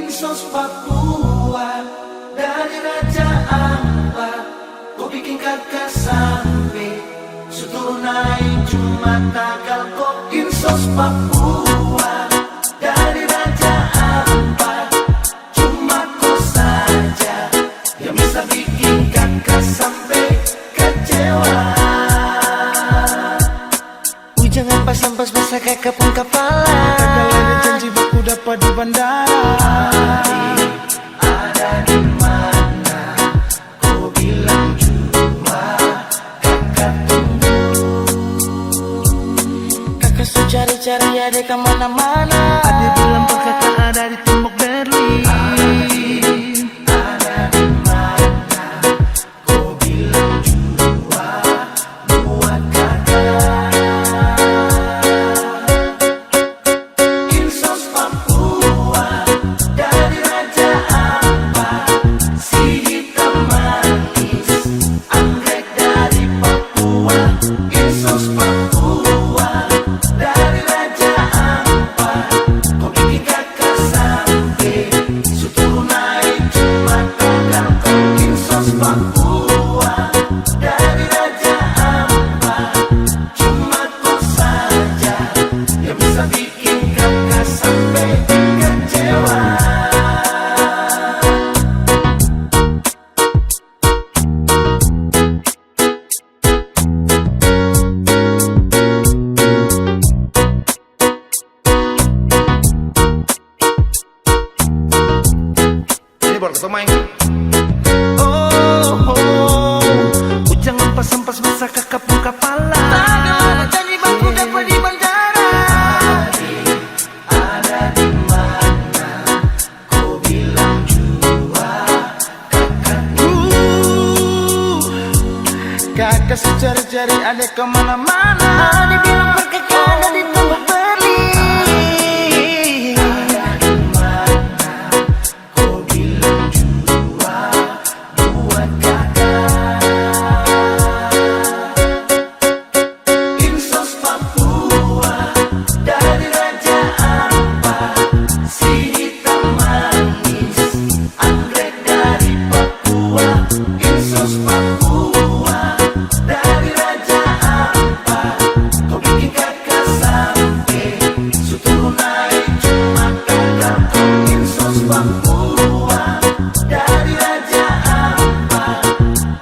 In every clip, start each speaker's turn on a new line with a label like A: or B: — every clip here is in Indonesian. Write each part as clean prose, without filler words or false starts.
A: Insos Papua dari Raja Ampat, kau bikin kakak sampai Suturunai cuma tagal kau. Insos Papua dari Raja Ampat, cuma kau saja yang bisa bikin kakak sampai kecewa. Jangan pas-pas masa kakak pun kepala.
B: Kakak ada janji baku dapat di bandara.
A: Ada di mana? Kau bilang jua, kakak tunggu.
B: Kakak su cari-cari adek kemana-mana. Adek bilang pak kakak ada di tembok Berlin.
A: Ada di mana? Kau bilang jua, buat kakak.
B: Jangan pas-pas masa kakak pun kepala.
A: Ada janji baku dapat di bandara. Ada di mana? Kau bilang jua, kakak
B: Kakak su cari-cari adek kemana-mana.
A: Adek bilang pak kakak ada di tembok Berlin. Ada di mana? Kau bilang jua, buat kakak. Insos Papua dari Raja Ampat, si hitam manis, anggrek dari Papua. Insos Papua dari Raja Ampat, kau bikin kakak sampai Suturunai cuma tagal kau. Insos Papua dari Raja Ampat,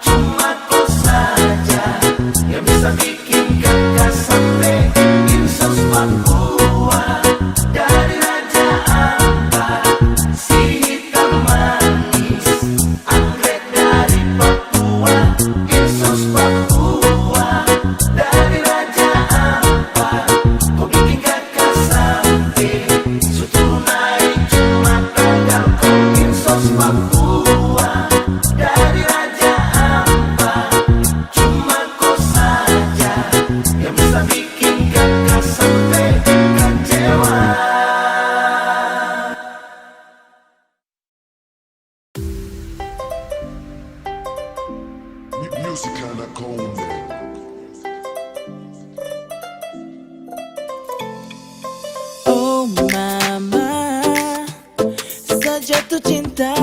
A: cuma kau saja yang bisa bikin kakak sampai. Insos Papua dari Raja Ampat, si hitam manis, anggrek dari Papua. Insos Papua dari Raja Ampat, kau bikin kakak sampai Suturunai cuma tagal kau. Insos Papua dari Raja Ampat, cuma kau saja yang bisa bikin kakak sampai kecewa.
C: Music kinda cold.
D: Oh mama, saya jatuh cinta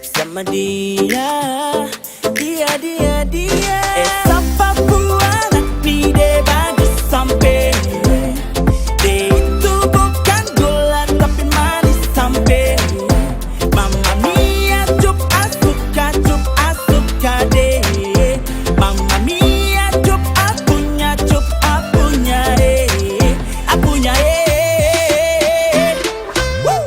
D: sama dia. Essa Papua nak pide bagus sampai. Dia itu bukan gula tapi manis sampai. Mamma mia, cup asuka deh. Mamma mia, cup apunya apunya Woo!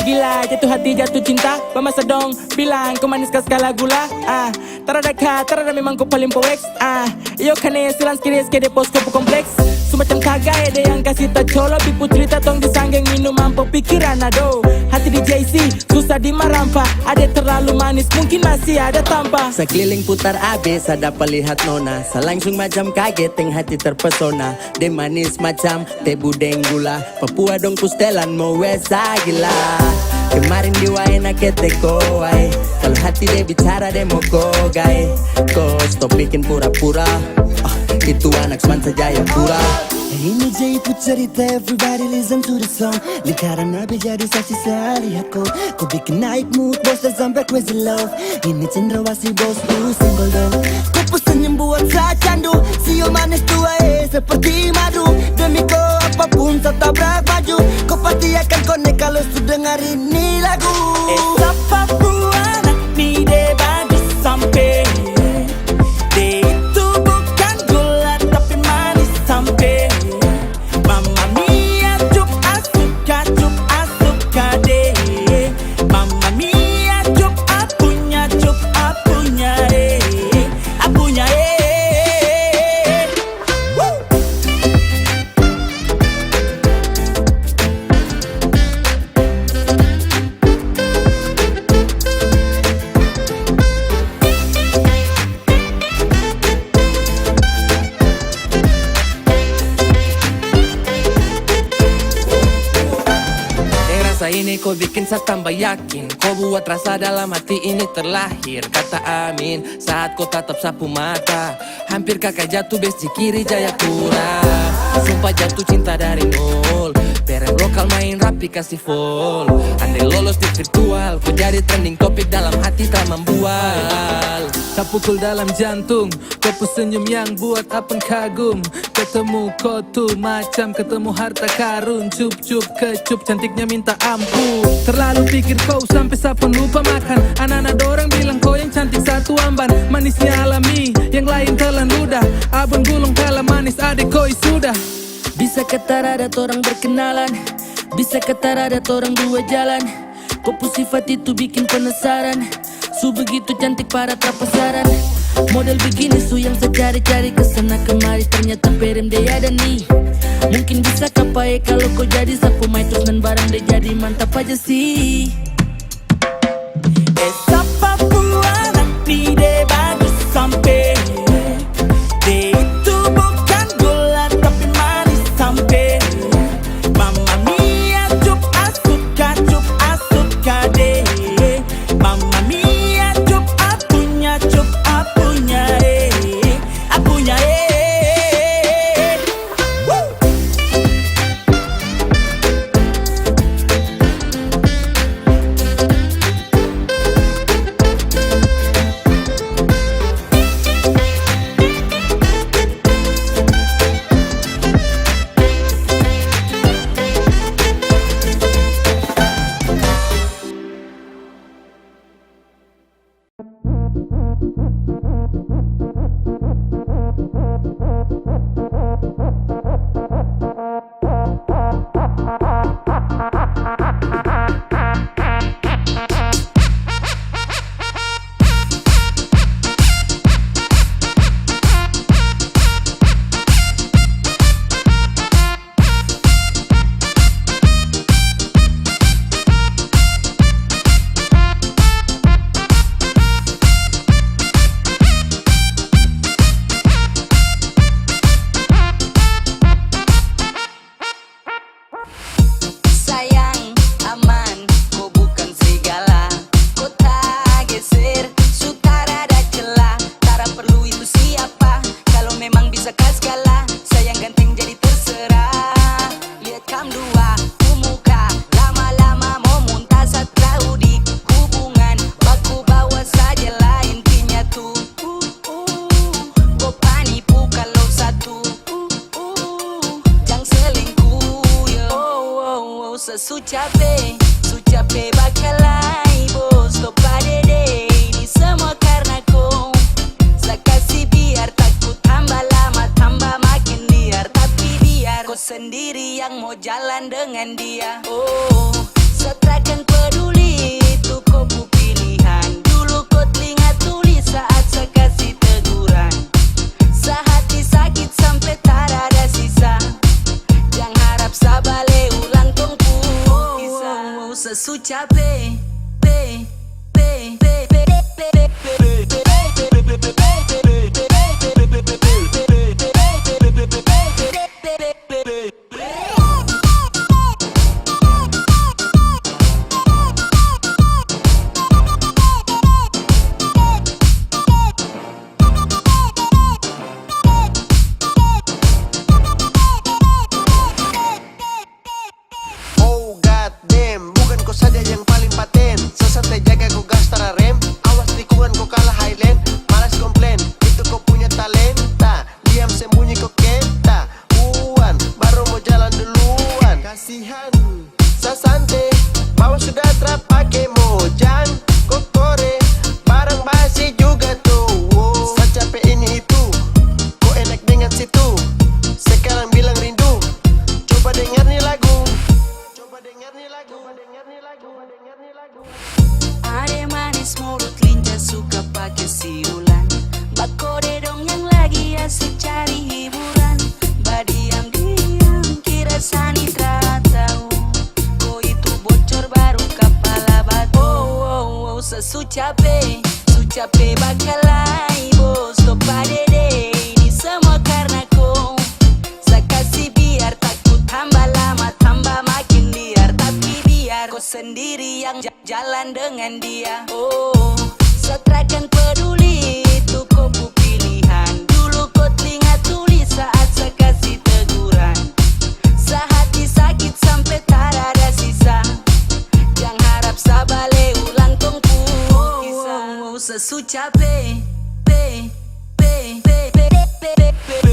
D: Gila, jatuh hati, jatuh cinta. Pemasa dong, bilang kau manis kah skala gula. Tarada ka, tarada memang kau paling powex. Iyo kane silang skiris ke depos kopu kompleks. Semacam kagak ada yang kasih tak colo. Bipu cerita tong disanggeng minum mampu pikiran ado. Hati di JC, susah di Marampa. Ada terlalu manis, mungkin masih ada tampa.
C: Sekeliling putar abis, ada pelihat nona. Selangsung macam kaget, yang hati terpesona. De manis macam teh budeng gula. Papua dong pustelan mau wesa gila. Kemarin di waena kete koai. Kalau hati dia bicara dia mau kogai. Kau stop bikin pura-pura. Itu anak Semansa Jayapura.
B: Ini Jaipur cerita, everybody listen to the song. Lingkaran nabi jadi saksi saya lihat kau. Kau bikin naik mood, bos dan sampai crazy love. Ini cendrawasih bos, lu single dong. Kau pun senyum buat saya candu. Sio manis tua seperti madu. Demi kau apapun tak tabrak baju. Kau pasti akan connect kalau sudah dengar ini lagu.
D: Esa Papua anak ni de bagus sampai. De itu bukan gula tapi manis sampai. Mamma mia cup asuka de. Mamma mia cup apunya de. Apunya
E: Ini kau bikin saya tambah yakin. Kau buat rasa dalam hati ini terlahir. Kata amin saat kau tatap sapu mata. Hampir kakak jatuh besti kiri Jayapura. Sumpah jatuh cinta dari nol. Perem lokal main rapi kasih full. Andai lolos di virtual, kau jadi trending topik dalam hati tak membual.
F: Tak pukul dalam jantung, kau pun senyum yang buat apun kagum. Ketemu kau tuh macam ketemu harta karun. Cup-cup kecup cantiknya minta ampun. Terlalu pikir kau sampai sapun lupa makan. Anak-anak dorang bilang kau yang cantik satu amban. Manisnya alami, yang lain telan ludah. Abang gulung kalah manis adik koi sudah.
E: Bisa kata ada orang berkenalan. Bisa kata ada orang dua jalan. Kau pun sifat itu bikin penasaran. Su begitu cantik para tak pasaran. Model begini su yang saya cari-cari kesana kemari. Ternyata perem dia ada nih. Mungkin bisa kapai kalau kau jadi sapu mai terus dan barang dia jadi mantap aja sih.
D: Esa Papua anak ni de bagus sampai. De itu bukan gula tapi manis sampai. Mamma mia cup asuka de. Mamma mia cup apunya apunya
E: Su capek bakalai bos to padede. Ini semua karena kau. Saya kasih biar takut tambah lama tambah makin liar. Tapi biar kau sendiri yang mau jalan dengan dia. Oh, setrakan peduli itu kau bu pilihan. Dulu kau telinga tuli saat saya kasih teguran. Sehati sakit sampai tak ada sisa. Jangan harap sabale ulang tongku. Su sucape, pe, pe, pe, pe, pe,
A: Oh god damn, bukan kau saja yang paling paten. Sesantai jaga kau gas tara rem. Awas tikungan kau kalah highland. Malas komplain, itu kau punya talenta. Diam sembunyi kau ketahuan. Baru mau jalan duluan. Kasihan, sasante. Bawah sudah terpakai mojang. Kokore, barang basi juga tuh. Saya capek ini itu. Kau enak dengan situ. Sekarang bilang rindu. Coba dengar nih lagu. Coba dengar nih lagu. Coba dengar nih lagu. Coba dengar nih lagu.
E: Ade manis mulut lincah suka pakai siulan. Bakode dong yang lagi asik cari hiburan. Badiam-diam kira Sanitra tahu. Kau itu bocor baru kepala batu. Oh, sesucape, sucape bakalai bos. Topa dede, ini semua karena kau. Saya kasih biar takut tambah lama tambah makin liar. Tapi biar kau sendiri yang jalan dengan dia. Oh, setrakan peduli itu kau pu pilihan. Dulu kau telinga tulis saat saya kasih teguran. Sehati sakit sampai tak ada sisa. Jangan harap sabale ulang tong pu kisah. Sesucape, pe, pe, pe, pe, pe, pe, pe.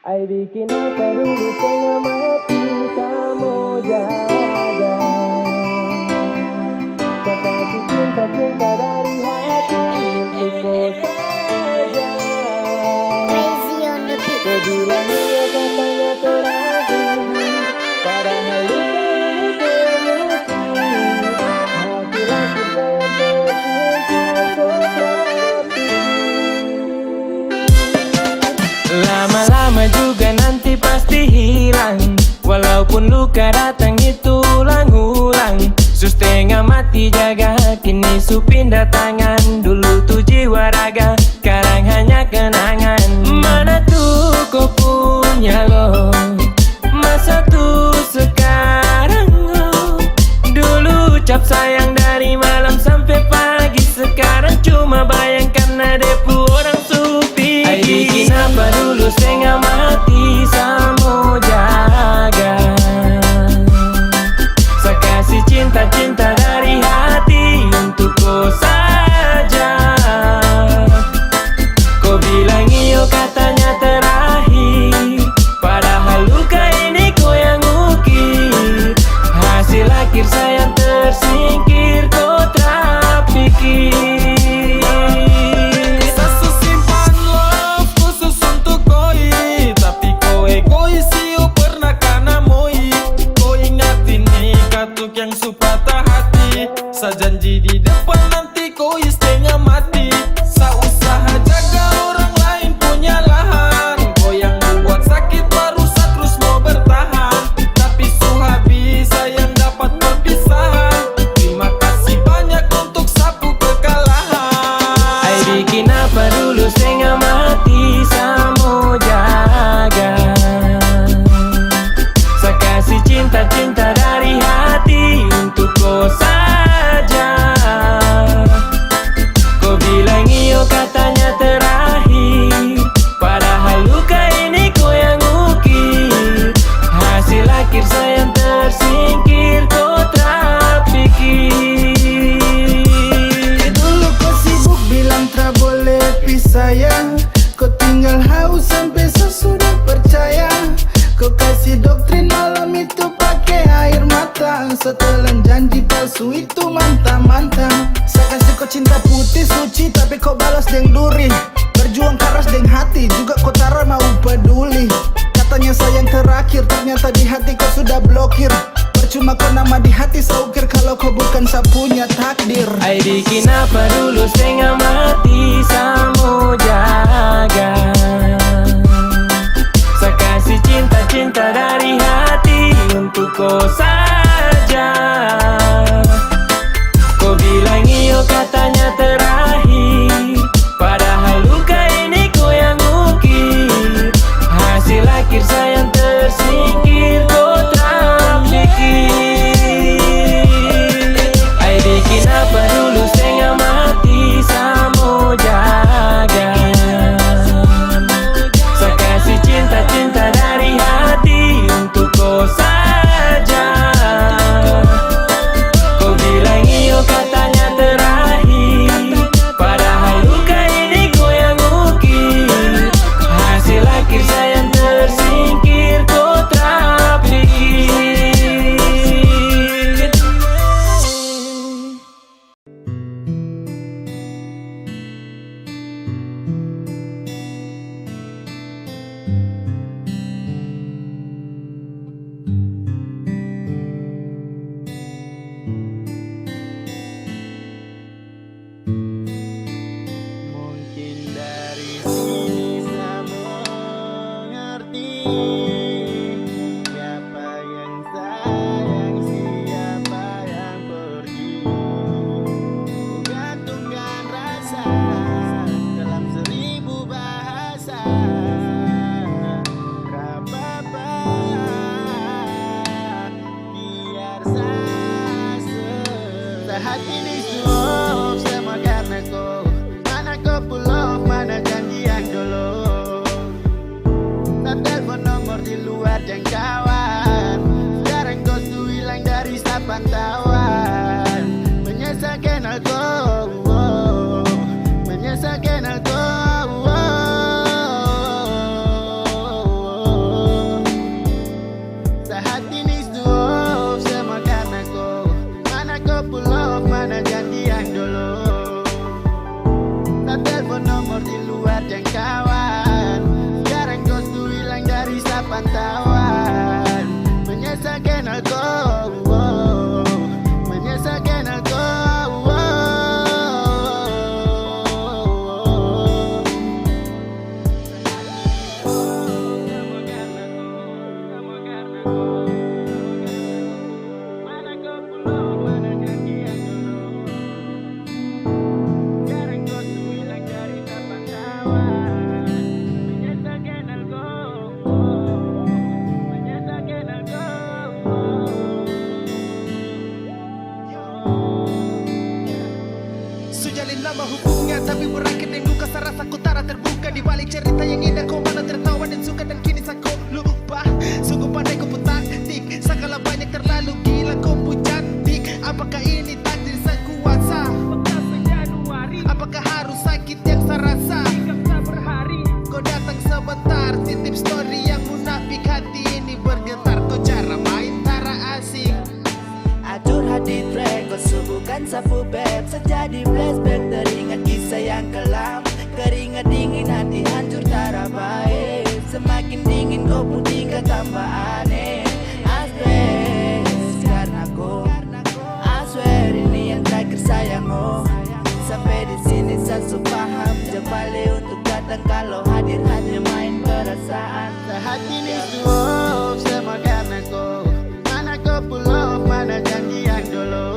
D: Ay bikin apa dulu setengah mati kamu jaga. Kau kasih cinta-cinta dari hati untuk kau saja. Kau bilang iya katanya terakhir, padahal luka ini temukan. Hati-hati saya tersingkir kau lama-lama juga nanti pasti hilang. Walaupun luka datang itu ulang-ulang. Setengah mati jaga, kini su pindah tangan. Dulu tuh jiwa raga, sekarang hanya kenangan. Mana tuh kau punya lo, masa tuh sekarang lo. Dulu ucap sayang dari malam sampai pagi. Sekarang cuma bayangkan ada orang supi. Ay bikin apa dulu setengah mati sama jaga. Saya kasih cinta-cinta dari hati untuk kau saja. Kau bilang iyo katanya terakhir, padahal luka ini kau yang ukir. Hasil akhir sayang tersingkir kau tak pikir.
F: Saya simpan love khusus untuk koi, tapi
G: terakhir. Ternyata di hati kau sudah blokir. Percuma kau nama di hati saukir kalau kau bukan sapunya takdir.
D: Ai bikin apa dulu setengah mati samo jaga. Saya kasih cinta-cinta dari hati untuk kau saja. Kau bilang iyo katanya terakhir, padahal luka ini kau yang ukir. Hasil akhir sayang tersingkir, kau terpikir. Ai bikin apa dulu setengah mati samo jaga. Saya kasih cinta-cinta dari hati untuk kau saja. Kau bilang iyo katanya terakhir, padahal luka ini kau yang ukir. Hasil akhir sayang tersingkir, kau terpikir.
A: Mungkin dari sini bisa mengerti siapa yang sayang, siapa yang pergi. Gantungkan rasa dalam 1000 bahasa. Gapapa, biar saja. Sehati ini semua semua karena kau. Mana kau pulau, mana janji yang dulu. Tak telepon nomor di luar jangkauan. Sekarang kau tuh hilang dari pantauan. Menyesalkan aku, menyesalkan aku. Saat ini semua semua karena kau. Mana kau pulau, mana janji yang dulu. Tak telepon nomor di luar jangkauan. Sekarang kau tuh hilang dari pantauan. Menyesalkan aku, menyesalkan aku. Mana kau pulau, mana janji yang dulu. Sekarang kau tuh hilang dari pantauan. Menyesalkan aku, menyesalkan aku.
H: Sujalin lama hubungan tapi berakhir dengan luka. Saya rasa ku tak terbuka di balik cerita yang indah. Kau malah tertawa dan suka dan kini saya kau lupa. Sungguh pandai kau pun taktik, segala banyak terlalu gila kau pun cantik. Apakah ini takdir sang kuasa? Apakah harus sakit yang saya rasa? Kau datang sebentar, titip story yang munafik. Hati ini bergetar, kau cara main tara asing.
B: Atur hati track, kau subuhkan sapu bed. Sejadi flashback teringat kisah yang kelam. Keringat dingin hati hancur tara baik. Semakin dingin kau pun tinggal tambah aneh. Asbes karena kau, I swear ini yang terakhir sayang oh. Sampai di sini saya paham. Jempali untuk datang kalau hadir hanya main perasaan.
A: Saat ini semua semua karena kau. Mana kau pulau, mana janji yang dulu.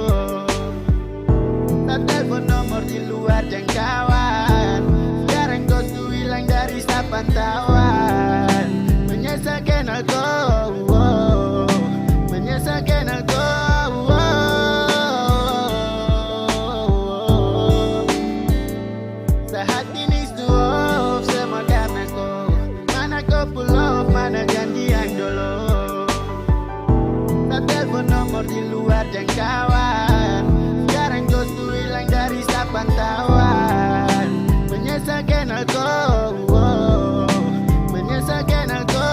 A: Tak telepon nomor di luar jangkauan. Sekarang kau tuh hilang dari pantauan. Menyesalkan aku, menyesalkan aku. Saat ini semua semua karena kau. Mana kau pulau, mana janji yang dulu. Tak telepon nomor di luar jangkauan. Sekarang kau tuh hilang dari pantauan. Menyesalkan aku, menyesalkan aku.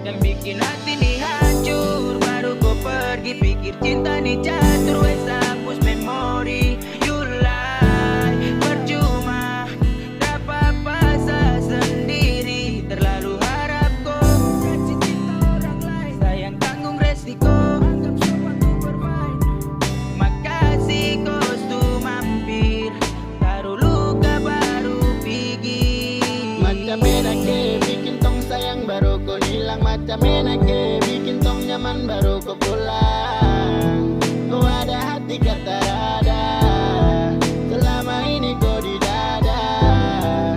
E: Dan bikin hati nih hancur. Baru kau pergi, pikir cinta nih catur. Wes hapus memori. You lie, percuma. Tak apa-apa,
G: kapan baru kau pulang? Kau ada hati kata ada, selama ini kau di dada.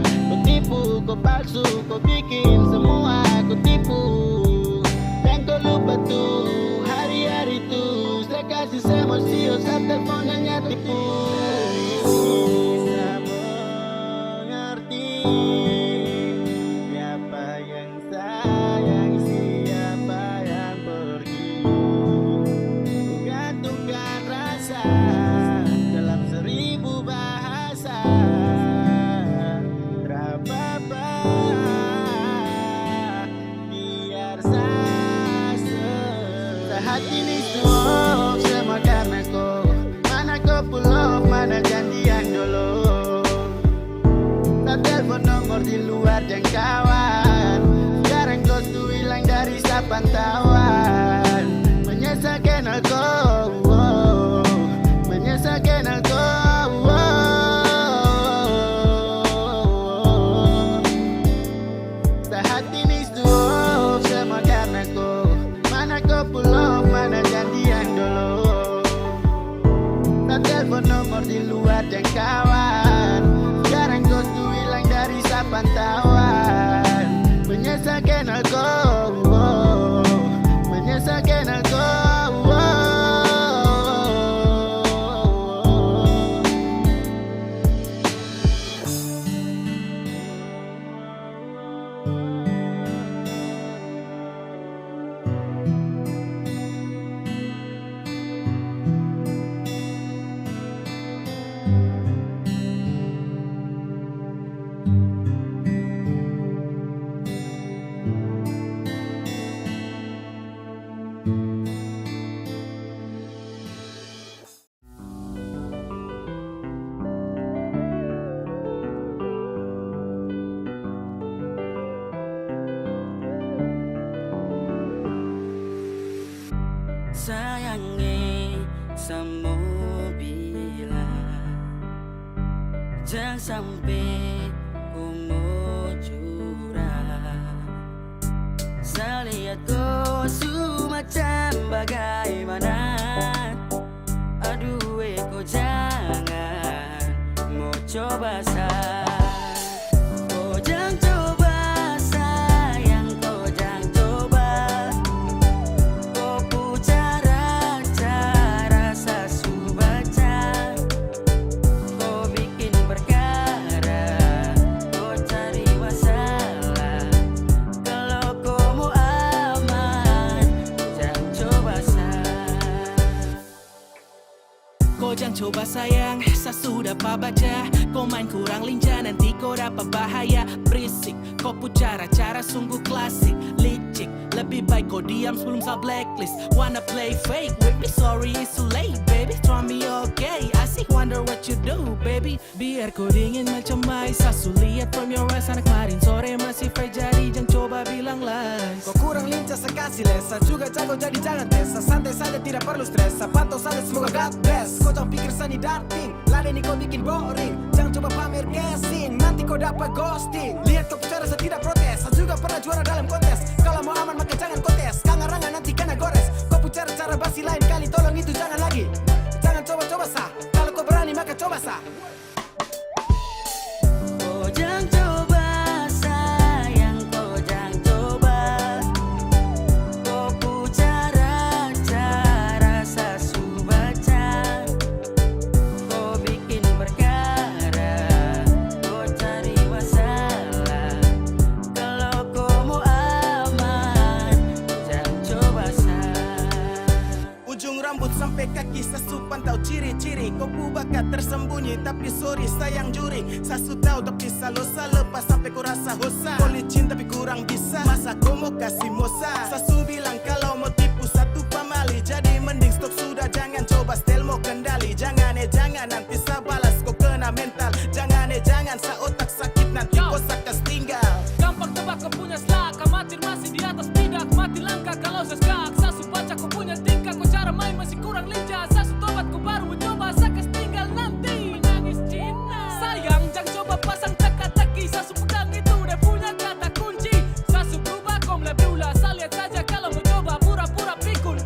G: Kau tipu, kau palsu, kau bikin semua aku tipu. Dan kau lupa tuh hari-hari tuh saya kasih semosio saat teleponnya tipu. Bisa mengerti siapa yang sayang, siapa yang pergi. Gantungkan rasa dalam 1000 bahasa. Terapa biar sase. Sehati ini semua semua karena kau. Mana kau pull off, mana janjian dulu. Tak telepon nomor di luar jangkauan. Sekarang kau tuh hilang dari pantauan. Menyesal kenal kau, menyesal kenal kau. Sehati ini semua semua karena kau. Mana kau pull off, mana janjian dulu. Tak telepon nomor di luar jangkauan. Sekarang kau tuh hilang dari pantauan. Menyesal kenal kau, menyesal kenal kau.
C: Sayangi semua bilang jangan sampai ku mau curang. Saya lihat kau semacam bagaimana. Aduh kau jangan mau coba kau jangan coba sayang, kau jangan coba. Kau pucara cara sasu baca. Kau bikin perkara, kau cari masalah. Kalau kau mau aman, jangan coba
I: Kau jangan coba sayang, saya sudah baca. Kau main kurang lincah, nanti kau dapat bahaya. Berisik, kau pucara cara sungguh klasik. Licik, lebih baik kau diam sebelum saya blacklist. Wanna play fake with me, sorry it's too late baby. Try me okay, I see wonder what you do baby. Biar kau dingin macam mais, saya lihat from your eyes. Anak kemarin sore masih fake, jadi jangan coba bilang lies.
H: Kau kurang lincah sekasih lesa, juga jago jadi jangan tes. Santai saja tidak perlu stres, pantau saja semoga God bless. Kau jangan pikir sani darting, ladeni kau bikin boring. Jangan coba pamer guessing, nanti kau dapat ghosting. Lihat kau bicara saya tidak protes, saya juga pernah juara dalam kontes. Kalau mau aman maka jangan kontes, kangarangan nanti kena gores. Kau bicara cara basi lain kali, tolong itu jangan lagi. Jangan coba-coba sah, kalau kau berani maka coba sah.
C: Kau jangan coba sayang, kau jangan coba. Kau pucara cara sasu baca. Kau bikin perkara, kau cari masalah. Kalau kau mau aman, jangan coba
G: Ujung rambut sampai kaki sasu pantau ciri-ciri. Kau bakat tersembunyi tapi sorry sayang juri. Sasu tahu tapi salosa lepas sampai kau rasa hosa. Kau licin tapi kurang bisa, masa kau mau kasih mosa. Sasu bilang kalau mau tipu satu pamali, jadi mending stop sudah, jangan coba style mau kendali. Jangan jangan nanti saya balas kau kena mental. Jangan jangan sa otak sakit nanti kau sakas tinggal.
I: Gampang tebak kau punya selak, amatir masih di atas bidak. Mati langkah kalau seskak, sasu baca kau punya tingkah. Kau cara main masih kurang lincah, sasu tobat kau baru coba, sakas tinggal nanti menangis Cina. Sayang jangan coba pasang teka-teki, sasu pegang itu udah punya kata kunci. Sasu berubah kau mulai berulah, saya lihat saja kalau mau coba pura-pura pikul.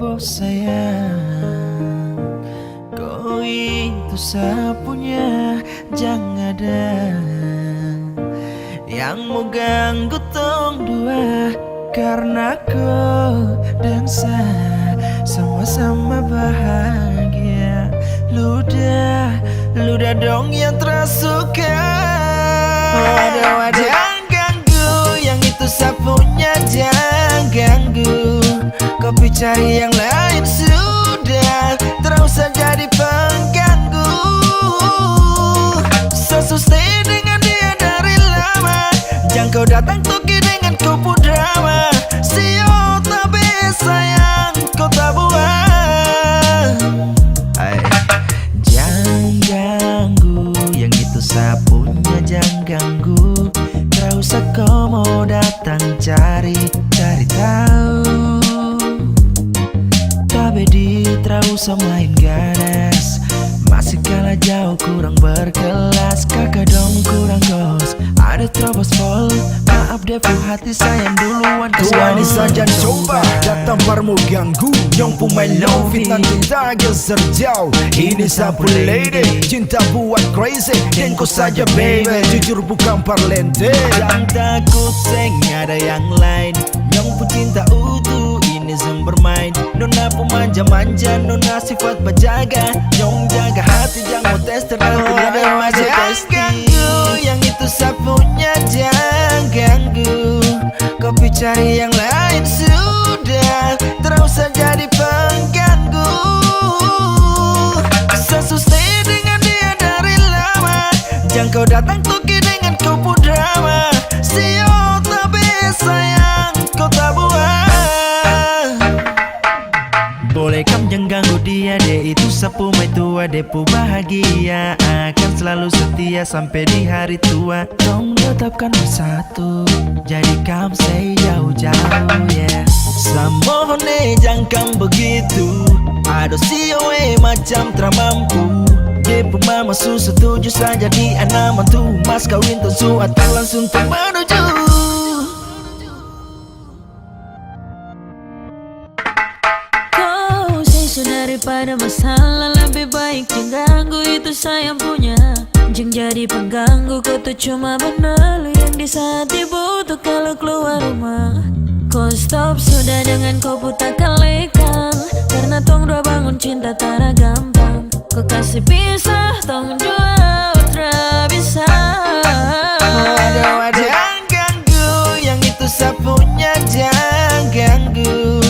H: Bos sayang, kau itu sapunya jangan ada yang mau ganggu tong dua, karena kau dan saya sama-sama bahagia. Ludah dong yang tersuka. Jangan ganggu, yang itu sapunya jangan ganggu. Kopi cari yang lain sudah, tak usah jadi pengganggu. Sesustain dengan dia dari lama, jangan kau datang toki dengan kupu drama. Sio tapi sayang kau tak buang. Jangan ganggu, yang itu sapunya jangan ganggu. Tak usah kau mau datang cari tahu. Tak usah main ganas, masih kalah jauh kurang berkelas, kakak dong kurang dos. Ada terobos vol, maaf defu hati sayang duluan.
J: Tuani saja coba datang parmu ganggu, nyong pemain low fitnah cinta geser jauh. Ini sapu lady, cinta buat crazy, dan kau saja baby, jujur bukan parlente.
H: Jangan takut seng ada yang lain, nyong pun cinta utuh ini sem bermain. Nona pemanja-manja, nona sifat berjaga, nyong jaga hati jangan mau tes terlalu ada maju ganggu, yang itu sapunya jangan ganggu. Kopi cari yang lain sudah, terus saja di pengganggu. Sesustain dengan dia dari lama, jangan kau datang tuki dengan kupu drama. Sio tapi sayang kau tak buang. Boleh kamu jangan ganggu dia, dia itu sapu mai tua, depu bahagia akan selalu setia sampai di hari tua. Tolong tetapkan bersatu, jadi kamu say jauh-jauh yeah. Samohone jangan begitu, aduh sioe macam teramampu. Depu mama su setuju saja di anak mantu, mas kawin tentu akan langsung menuju.
E: Daripada masalah lebih baik jangan ganggu, itu sayang punya. Jangan jadi pengganggu, kau tuh cuma benar yang di saat dibutuh kalau keluar rumah. Kau stop sudah dengan kau putakan lekang, karena tong dua bangun cinta tak gampang. Kau kasih pisah, tong dua utra bisa.
H: Waduh, jangan ganggu, yang itu sapunya jangan ganggu.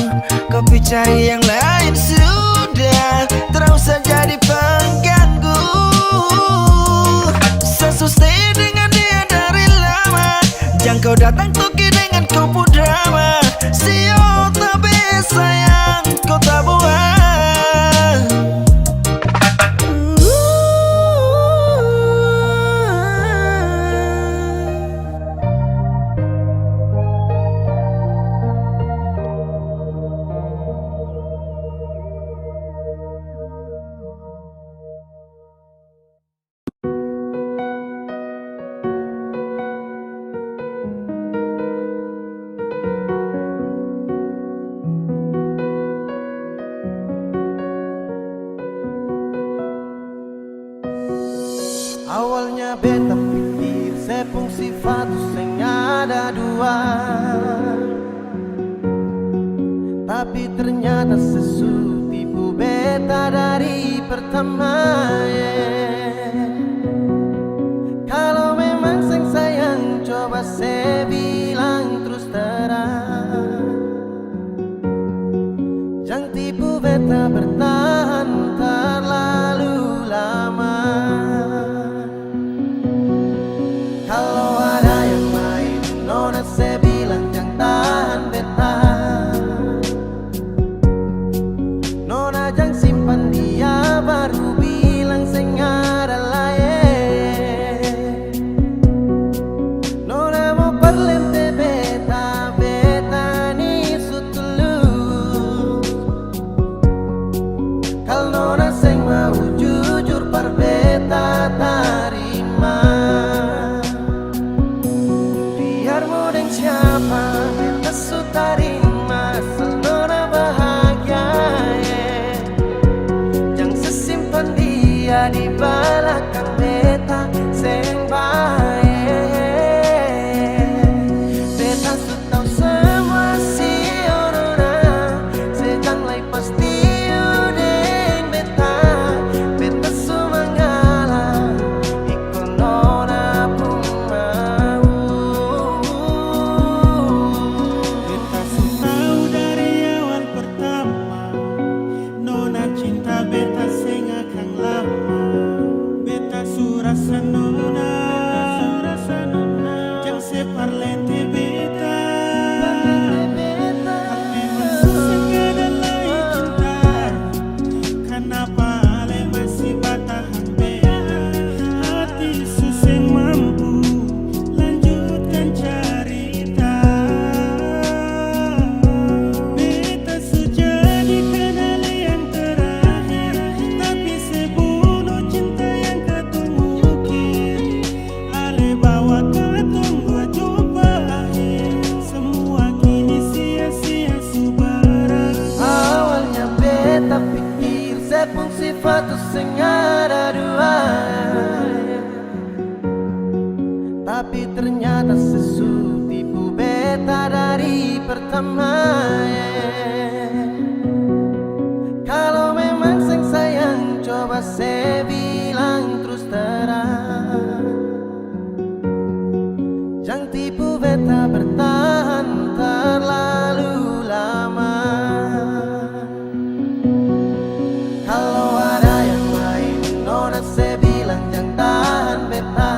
H: Kopi cari yang lain sudah, terus saja di pengganggu. Sesustain dengan dia dari lama, jangan kau datang tuki dengan kupu drama. Sio tapi sayang kau tak buang.
A: Awalnya beta pikir sepung sifat sing ada dua, tapi ternyata sesu tipu beta dari pertama Kalau memang sing sayang coba saya bilang terus terang, jangan tipu beta bertahan terlalu lama. Kalau ada yang lain, nona saya bilang jangan tahan beta. Nona jangan simpan dia, baru bilang sing ada lain. Nona mau perlente beta, beta ni sutulus. Kalau nona sing mau jujur par beta tarima. Siapa beta su tarima, asal nona bahagia jangan sesimpan dia di belakang beta seng baik. Beta su tau semua si nona, sedang lai pasti udeng beta. Beta su mengalah, ikut nona pun mau.
G: Beta su tahu dari awal pertama, nona cinta beta seng akan lama. Beta su
A: bersama. Kalau memang sing sayang, coba saya bilang terus terang. Jangan tipu beta bertahan terlalu lama. Kalau ada yang lain, nona saya bilang jangan tahan beta.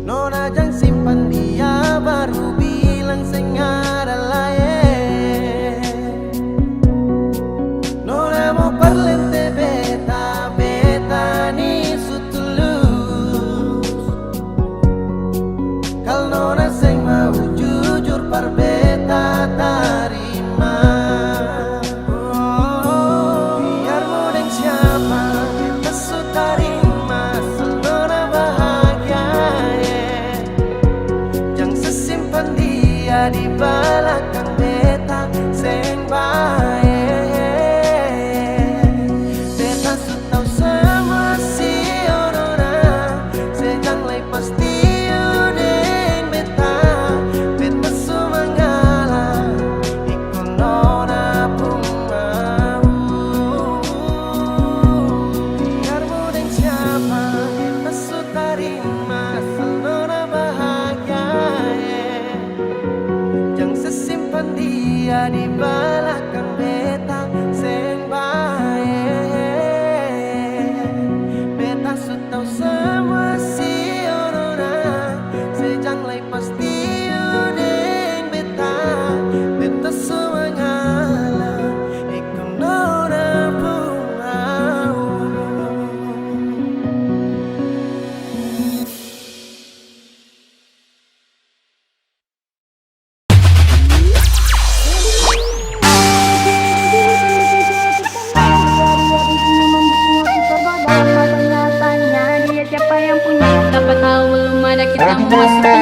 A: Nona jangan simpan dia, baru bilang sing ada lain. Nona mau perlente beta, beta ni sutulus. Kalau nona sing mau jujur par beta tarima. Biar mau deng siapa beta su tarima, asal nona bahagia. Jangan sesimpan dia di belakang beta sing baik. Beta su tau semua si nona, sejang lai pasti udeng beta. Beta su mengalah, ikut nona pun mau. Biar mau deng siapa beta su tarima, asal nona bahagia. Jangan sesimpan dia di belakang beta sing baik. Beta su tau semua si nona, sejang lai pasti udeng beta. Beta su mengalah, ikut nona pun mau.
E: Dia siapa yang punya? Dapat tahu belum ada kita yang masuk.